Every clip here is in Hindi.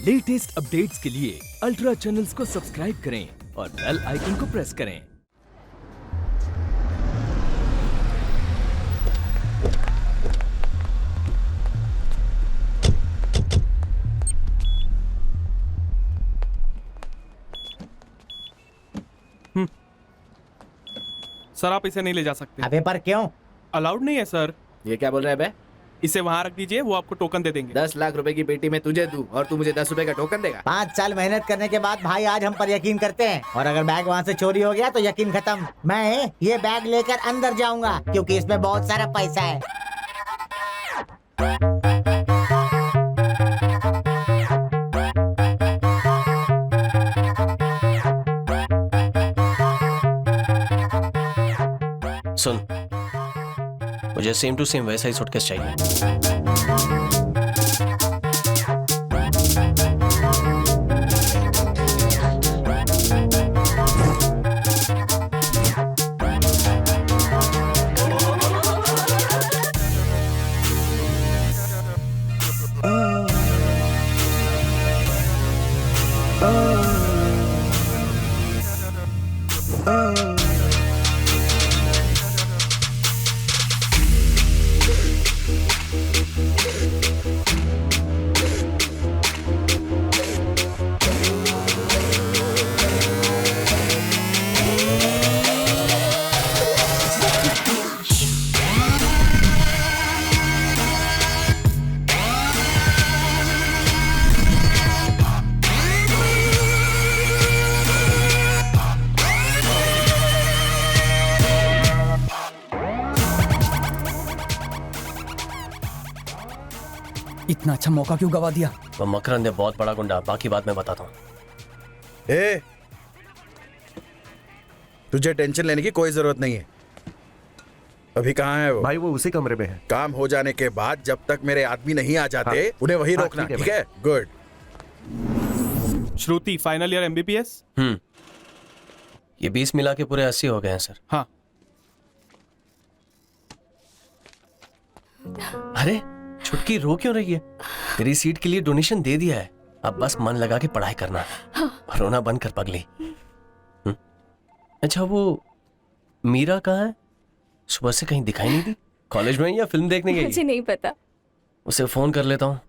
लेटेस्ट अपडेट्स के लिए अल्ट्रा चैनल्स को सब्सक्राइब करें और बेल आइकन को प्रेस करें। सर आप इसे नहीं ले जा सकते। अबे पर क्यों? अलाउड नहीं है सर। ये क्या बोल रहा है बे? इसे वहाँ रख दीजिए, वो आपको टोकन दे देंगे। 10 लाख रुपए की पेटी में तुझे दूं और तू मुझे 10 रुपए का टोकन देगा? 5 साल मेहनत करने के बाद भाई आज हम पर यकीन करते हैं, और अगर बैग वहाँ से चोरी हो गया तो यकीन खत्म। मैं ये बैग लेकर अंदर जाऊंगा क्योंकि इसमें बहुत सारा पैसा है। सुन, मुझे सेम टू सेम वैसा ही सूटकेस चाहिए। इतना अच्छा मौका क्यों गवा दिया? वो मकरंद है बहुत बड़ा गुंडा, बाकी बात मैं बताता हूँ। ए, तुझे टेंशन लेने की कोई जरूरत नहीं है। अभी कहाँ है वो? भाई वो उसी कमरे में है। काम हो जाने के बाद जब तक मेरे आदमी नहीं आ जाते, हाँ। उन्हें वहीं हाँ, रोकना, ठीक है ठीक है? गुड। श्रुति फाइनल ईयर MBBS। ये 20 मिला के पूरे 80 हो गए हैं सर। हाँ। अरे छुटकी रो क्यों रही है? तेरी सीट के लिए डोनेशन दे दिया है, अब बस मन लगा के पढ़ाई करना। रोना बंद कर पगली। अच्छा वो मीरा कहाँ है? सुबह से कहीं दिखाई नहीं दी। कॉलेज में या फिल्म देखने गई? मुझे नहीं पता। उसे फोन कर लेता हूँ।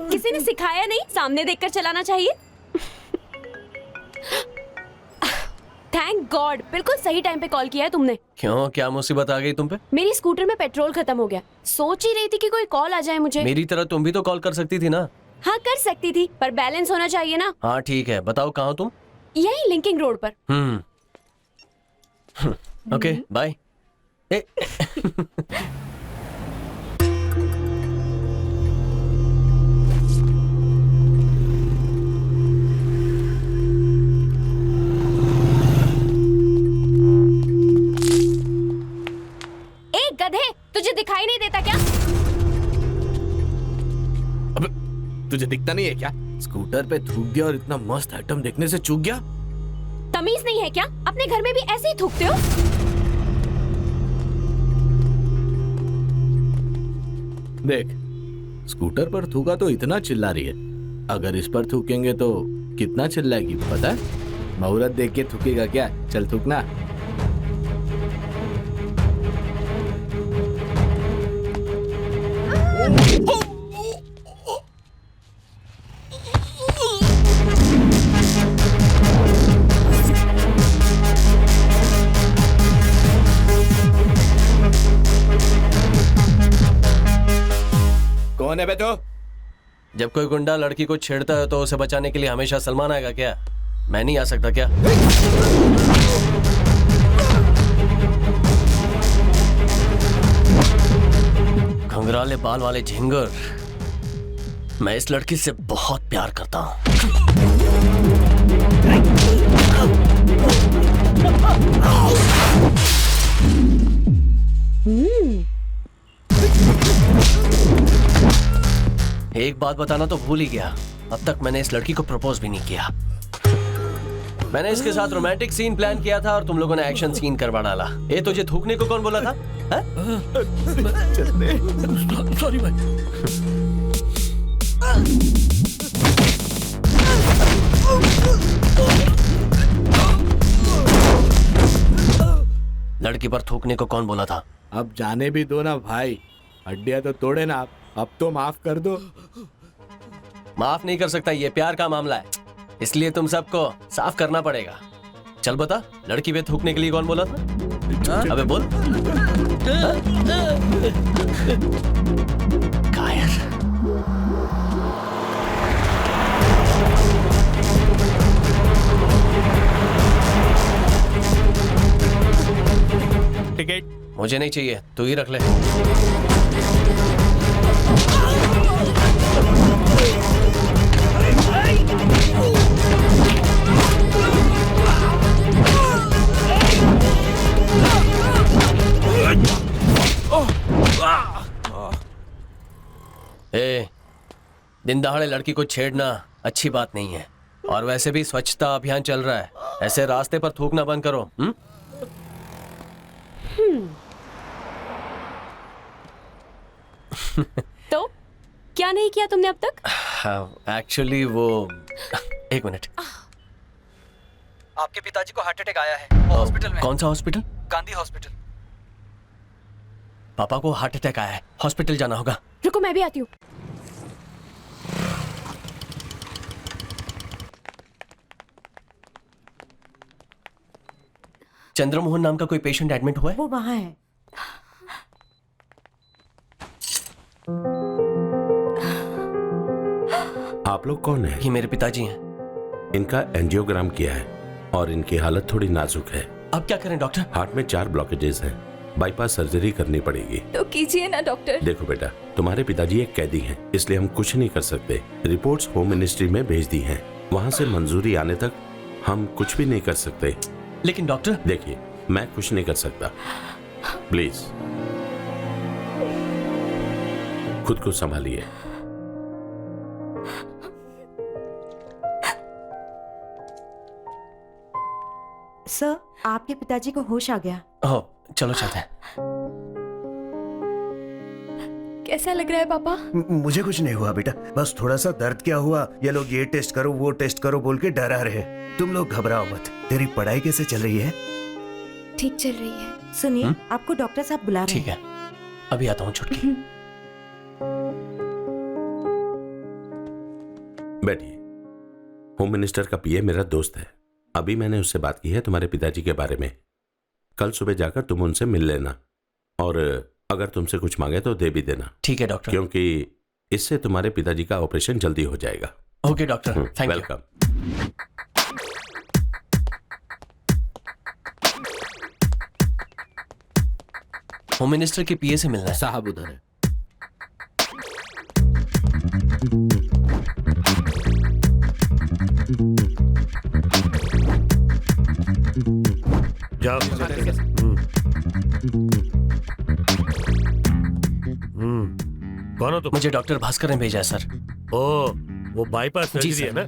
किसी ने सिखाया नहीं, सामने देखकर चलाना चाहिए। थैंक गॉड, बिल्कुल सही टाइम पे कॉल किया है तुमने। क्यों, क्या मुसीबत आ गई तुम पे? मेरी स्कूटर में पेट्रोल खत्म हो गया। सोच ही रही थी कि कोई कॉल आ जाए मुझे। मेरी तरह तुम भी तो कॉल कर सकती थी ना। हाँ कर सकती थी, पर बैलेंस होना चाहिए ना। हाँ ठीक है, बताओ कहाँ हो तुम? यही लिंकिंग रोड पर। Okay bye. गधे, तुझे दिखाई नहीं देता क्या? अबे तुझे दिखता नहीं है क्या? स्कूटर पे थूक दिया और इतना मस्त आइटम देखने से चूक गया। तमीज नहीं है क्या? अपने घर में भी ऐसे ही थूकते हो? देख, स्कूटर पर थूका तो इतना चिल्ला रही है, अगर इस पर थूकेंगे तो कितना चिल्लाएगी पता है? मुहूर्त देख के थूकेगा क्या? चल थूकना। कौन है बे तू? जब कोई गुंडा लड़की को छेड़ता है तो उसे बचाने के लिए हमेशा सलमान आएगा क्या? मैं नहीं आ सकता क्या? घुंघराले बाल वाले झिंगर, मैं इस लड़की से बहुत प्यार करता हूँ। एक बात बताना तो भूल ही गया, अब तक मैंने इस लड़की को प्रपोज भी नहीं किया। मैंने इसके साथ रोमांटिक सीन प्लान किया था और तुम लोगों ने एक्शन सीन करवा डाला। ये तुझे थूकने को कौन बोला था? सॉरी भाई। लड़की पर थूकने को कौन बोला था? अब जाने भी दो ना भाई, हड्डियां तो तोड़े ना आप, अब तो माफ कर दो। माफ नहीं कर सकता, ये प्यार का मामला है, इसलिए तुम सबको साफ करना पड़ेगा। चल बता, लड़की पे थूकने के लिए कौन बोला था? अबे बोल। कायर। टिकट मुझे नहीं चाहिए, तू ही रख ले। ए, दिन दहाड़े लड़की को छेड़ना अच्छी बात नहीं है, और वैसे भी स्वच्छता अभियान चल रहा है, ऐसे रास्ते पर थूकना बंद करो। तो क्या नहीं किया तुमने अब तक? एक्चुअली वो एक मिनट। आपके पिताजी को हार्ट अटैक आया है, वो हॉस्पिटल में। कौन सा हॉस्पिटल? गांधी हॉस्पिटल। पापा को हार्ट अटैक आया है, हॉस्पिटल जाना होगा। रुको मैं भी आती हूँ। चंद्रमोहन नाम का कोई पेशेंट एडमिट हुआ है? वो वहाँ है। आप लोग कौन हैं? ये मेरे पिताजी हैं। इनका एंजियोग्राम किया है और इनकी हालत थोड़ी नाजुक है। अब क्या करें डॉक्टर? हार्ट में 4 ब्लॉकेजेस हैं, बाईपास सर्जरी करनी पड़ेगी। तो कीजिए ना डॉक्टर। देखो बेटा, तुम्हारे पिताजी एक कैदी हैं, इसलिए हम कुछ नहीं कर सकते। रिपोर्ट्स होम मिनिस्ट्री में भेज दी हैं, वहाँ से मंजूरी आने तक हम कुछ भी नहीं कर सकते। लेकिन डॉक्टर। देखिए, मैं कुछ नहीं कर सकता, प्लीज खुद को संभालिए। सर, आपके पिताजी को होश आ गया। ओह, चलो चलते हैं। कैसा लग रहा है पापा? मुझे कुछ नहीं हुआ बेटा, बस थोड़ा सा दर्द क्या हुआ, ये लोग ये टेस्ट करो वो टेस्ट करो बोल के डरा रहे। तुम लोग घबराओ मत। तेरी पढ़ाई कैसे चल रही है? ठीक चल रही है। सुनिए, आपको डॉक्टर साहब बुला रहे हैं। ठीक है, अभी आता हूँ छुटकी। बैठिए। होम मिनिस्टर का पीए मेरा दोस्त है, अभी मैंने उससे बात की है तुम्हारे पिताजी के बारे में। कल सुबह जाकर तुम उनसे मिल लेना, और अगर तुमसे कुछ मांगे तो दे भी देना। ठीक है डॉक्टर। क्योंकि इससे तुम्हारे पिताजी का ऑपरेशन जल्दी हो जाएगा। Okay doctor, thank you. Welcome. Home minister के पीए से मिलना है। साहब उधर है। जाओ। कौन हो तुम? मुझे डॉक्टर भास्कर ने भेजा है सर। ओ, वो बाईपास जी सर्जरी है सर। ना?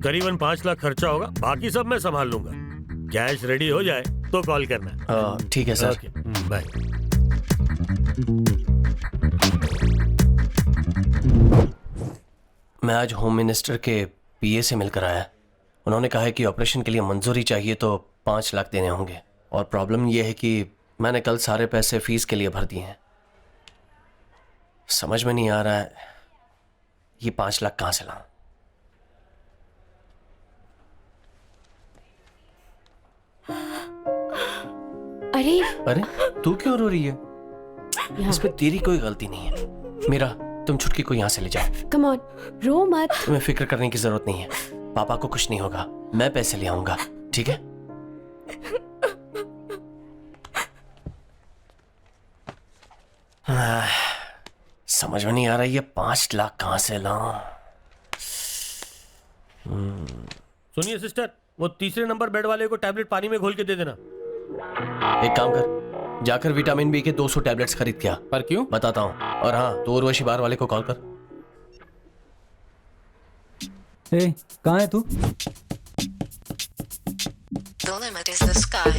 करीबन 5 लाख खर्चा होगा, बाकी सब मैं संभाल लूंगा। कैश रेडी हो जाए तो कॉल करना। ठीक है सर। Okay, bye. मैं आज होम मिनिस्टर के पीए से मिलकर आया। उन्होंने कहा है कि ऑपरेशन के लिए मंजूरी चाहिए तो 5 लाख देने होंगे, और प्रॉब्लम यह है कि मैंने कल सारे पैसे फीस के लिए भर दिए हैं। समझ में नहीं आ रहा है ये 5 लाख कहाँ से लाऊं। अरे अरे तू क्यों रो रही है? इसमें तेरी कोई गलती नहीं है। मीरा, तुम छुटकी को यहाँ से ले जाओ। कम ऑन, रो मत। तुम्हें फिक्र करने की जरूरत नहीं है, पापा को कुछ नहीं होगा, मैं पैसे ले आऊंगा, ठीक है? समझ में नहीं आ रहा ये 5 लाख कहाँ से लाऊं। सुनिए सिस्टर, वो तीसरे नंबर बेड वाले को टैबलेट पानी में घोल के दे देना। एक काम कर, जाकर विटामिन बी के 200 टैबलेट्स खरीद क्या। पर क्यों? बताता हूँ। और हाँ, तो उर्वशी बार वाले को कॉल कर। ए, कहाँ है तू? The limit is the sky.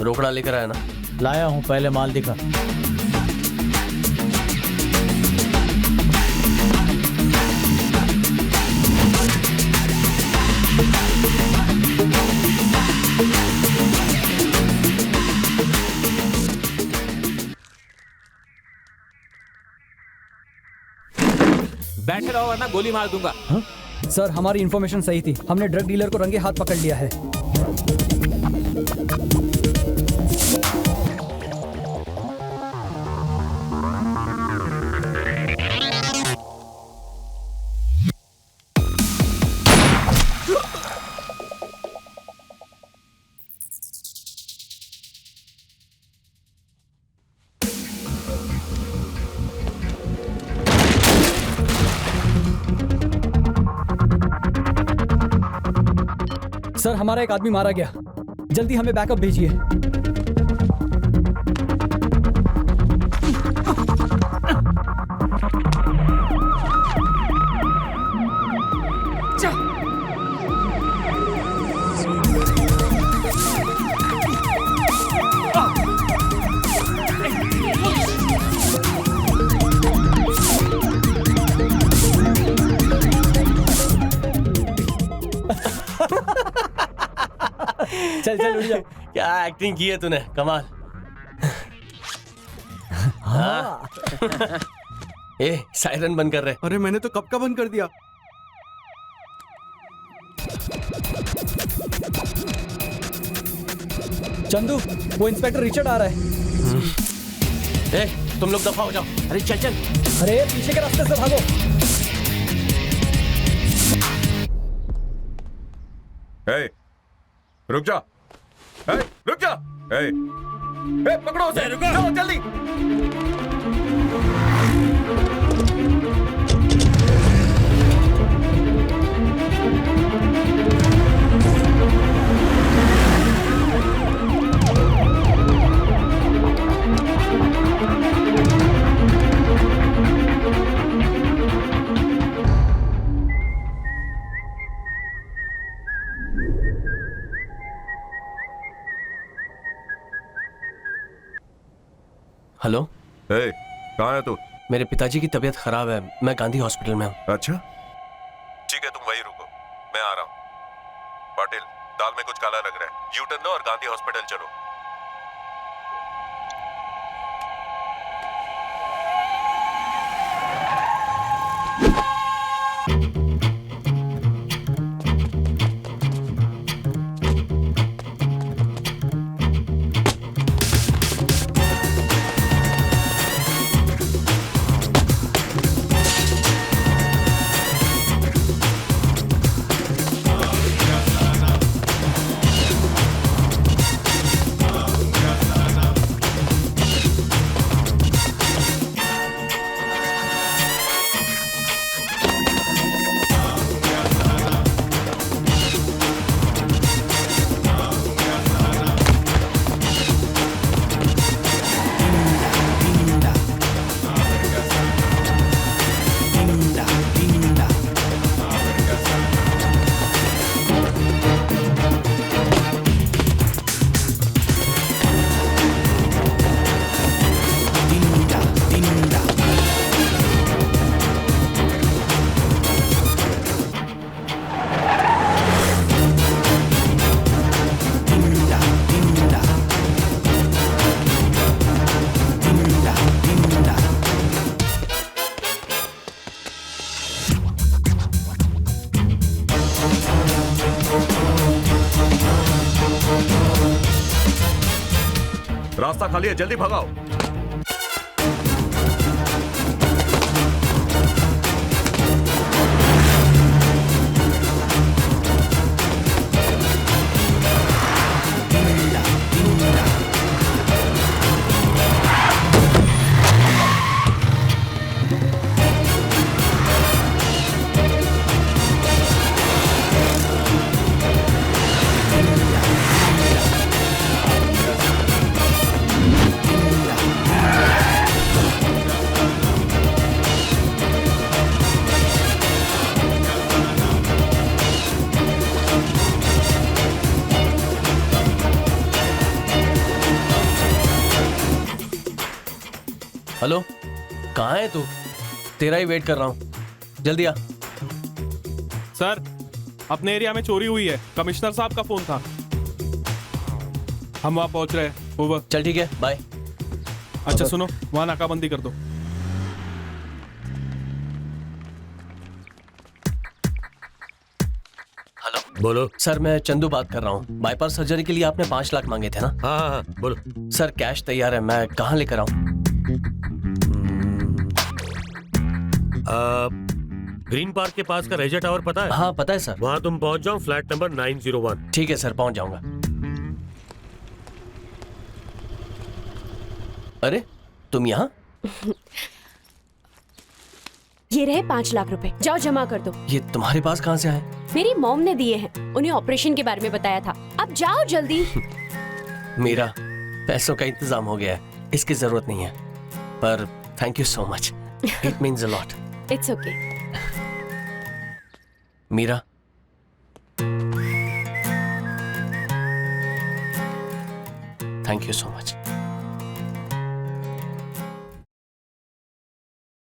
रोकड़ा लेकर आया ना? लाया हूँ, पहले माल दिखा। बैठे रहो वरना गोली मार दूंगा। हाँ? सर, हमारी इन्फॉर्मेशन सही थी। हमने ड्रग डीलर को रंगे हाथ पकड़ लिया है। सर, हमारा एक आदमी मारा गया। जल्दी हमें बैकअप भेजिए। चल चल उठ जा। क्या एक्टिंग की है तूने, कमाल। हाँ। ए, सायरन बंद कर रहे। अरे मैंने तो कब का बंद कर दिया। चंदू, वो इंस्पेक्टर रिचर्ड आ रहा है। ए, तुम लोग दफा हो जाओ। अरे चल चल। अरे पीछे के रास्ते से भागो। ए, रुक जा। ए, रुक जा। ए, पकड़ो उसे। चलो जल्दी। हेलो। ए, कहाँ है तू? मेरे पिताजी की तबीयत खराब है, मैं गांधी हॉस्पिटल में हूँ। अच्छा, ठीक है, तुम वहीं रुको, मैं आ रहा हूँ। पाटिल, दाल में कुछ काला लग रहा है, यू टर्न लो और गांधी हॉस्पिटल चलो। रास्ता खाली है, जल्दी भगाओ। हेलो, कहाँ है तू? तेरा ही वेट कर रहा हूँ, जल्दी आ। सर, अपने एरिया में चोरी हुई है, कमिश्नर साहब का फोन था। हम वहाँ पहुँच रहे हैं। ओवर। चल ठीक है, बाय। अच्छा सुनो, वहाँ नाकाबंदी कर दो। बोलो सर, मैं चंदू बात कर रहा हूँ। बाईपास सर्जरी के लिए आपने 5 लाख मांगे थे ना? हाँ, बोलो। सर कैश तैयार है, मैं कहाँ लेकर आऊँ? ग्रीन पार्क के पास का रेजा टावर पता है? हाँ पता है सर। वहाँ तुम पहुँच जाओ, फ्लैट नंबर 901। ठीक है सर, पहुँच जाऊंगा। अरे तुम यहाँ? ये रहे 5 लाख रुपए, जाओ जमा कर दो। ये तुम्हारे पास कहाँ से आए? मेरी मॉम ने दिए हैं, उन्हें ऑपरेशन के बारे में बताया था। अब जाओ जल्दी। मीरा, पैसों का इंतजाम हो गया है, इसकी जरूरत नहीं है, पर thank you so much, it means a lot. It's okay. Meera, thank you so much.